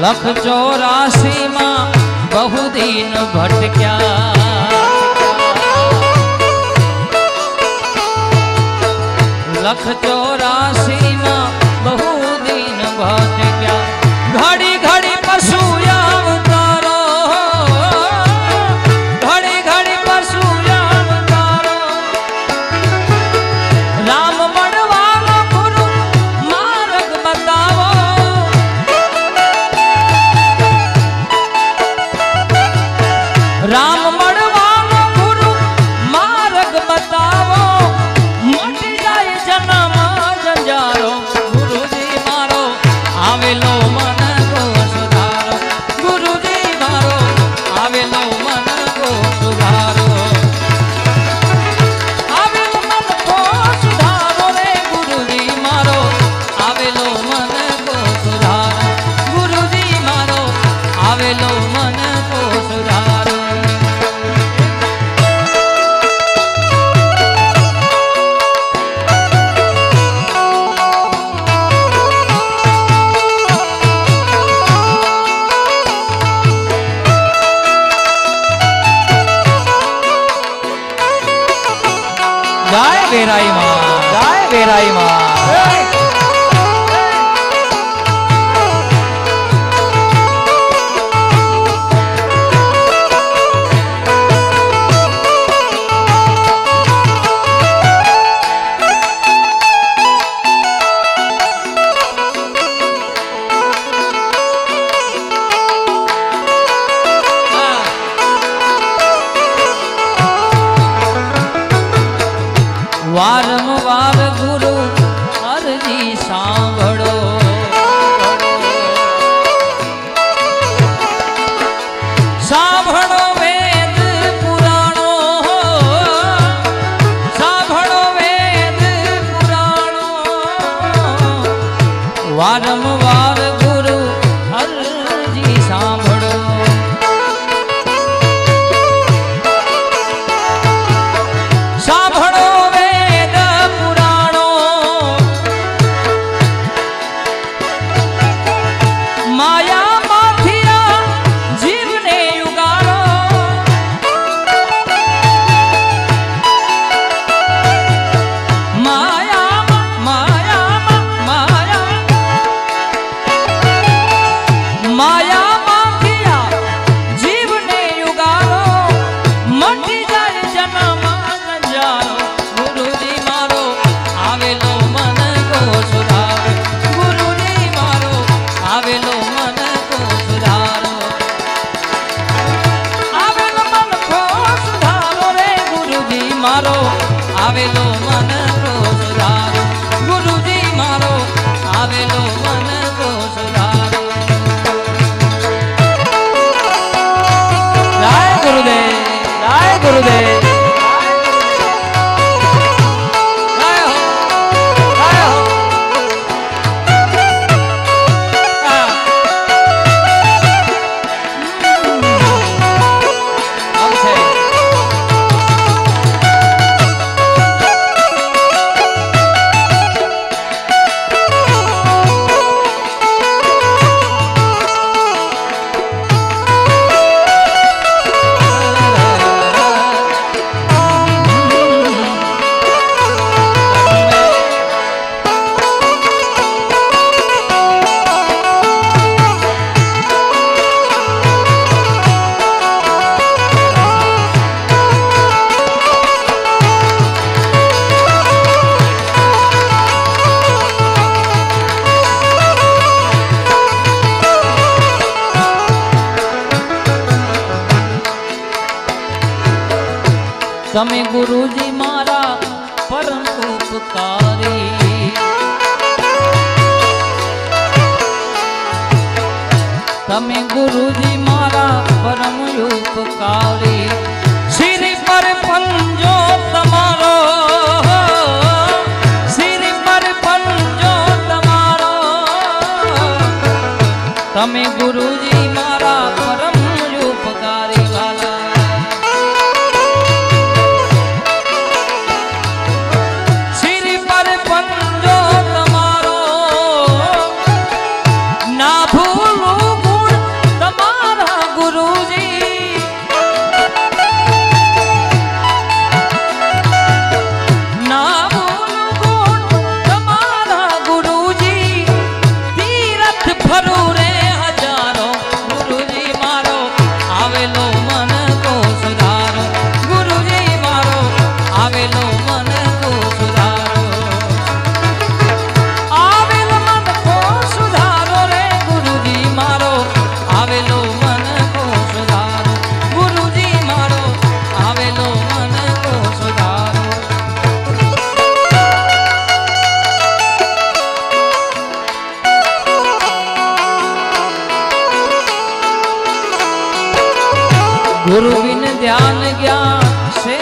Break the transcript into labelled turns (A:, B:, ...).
A: लख 84 માં बहु दिन भटक्या लख 84 માં बहु दिन भटक्या घड़ी घड़ी पशु अवतारो घड़ी घड़ी पशु अवतारो राम મળવાનો ગુરુ માર્ગ બતાવો રામ મળવાનો ગુરુ માર્ગ બતાવો મટી જાય જન્મ જંજારો ગુરુજી મારો આવેલો મન કો સુધારો ગુરુજી મારો આવેલો મન કો સુધારો આવેલો મન કો સુધારો રે ગુરુજી મારો આવેલો મન કો સુધારો ગુરુજી મારો આવેલો મન કો સુધારો जय वेराई माँ जय वेराई माँ वारंवार गुरु अर्जी सांभळो सांभळो वेद पुराणो सांभळो वेद पुराणो वारंवार गुरु अर्जी सांभळो सांभळो मारो आवेलो मन को सुधारो गुरुजी मारो आवेलो मन को सुधारो जय गुरुदेव जय गुरुदेव તમે ગુરુજી મારા પરમ ઉપકારી તમે ગુરુજી મારા પરમ ઉપકારી સિર પર પંજો તમારો સિર પર પંજો તમારો તમે ગુરુજી મારા પરમ ઉપકારી વાલા ના ભૂલું गुरु बिन ध्यान ज्ञान से